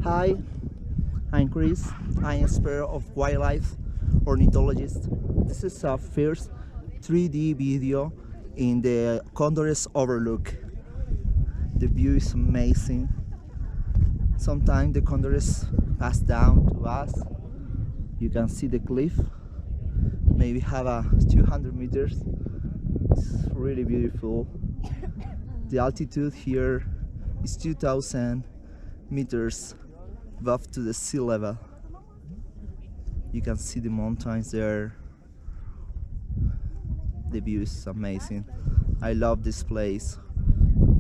Hi, I'm Chris. I'm expert of wildlife ornithologist. This is our first 3D video in the Cóndores overlook. The view is amazing. Sometimes the condors pass down to us. You can see the cliff. Maybe have a 200 meters. It's really beautiful. The altitude here is 2,000 meters above to the sea level. You can see the mountains there. The view is amazing. I love this place.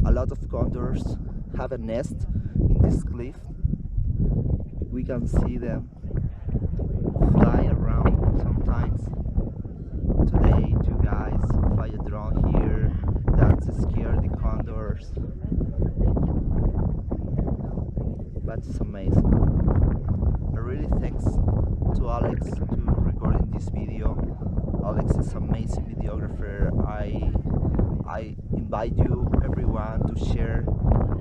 A lot of condors have a nest in this cliff. We can see them fly around sometimes. Today, two guys fly a drone here that scare the condors. But it's amazing. I really thanks to Alex to recording this video. Alex is an amazing videographer. I invite you everyone to share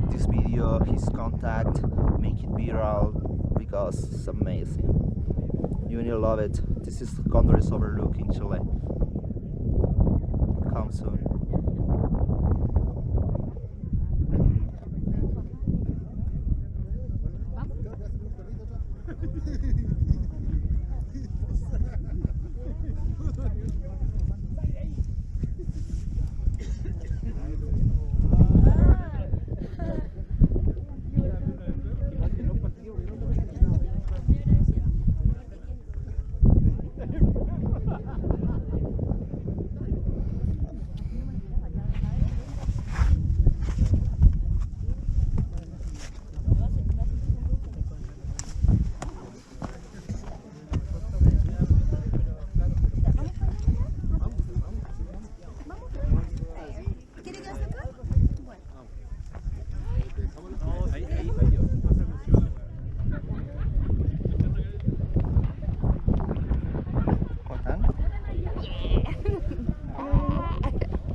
this video, his contact, make it viral because it's amazing. You will love it. This is the Cóndores overlook in Chile. Come soon.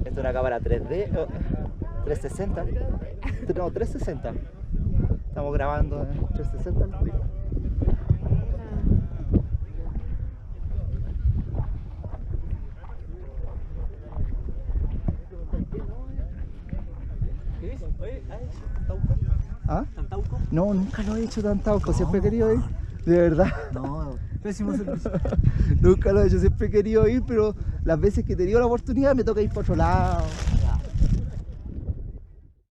Esto es una cámara 3D, 360, no, 360. Estamos grabando en 360. ¿Ah? ¿Tantauco? No, nunca lo he hecho Tantauco, siempre he querido ir, de verdad. No, pésimo servicio. Nunca lo he hecho, siempre he querido ir, pero las veces que he tenido la oportunidad me toca ir por otro lado.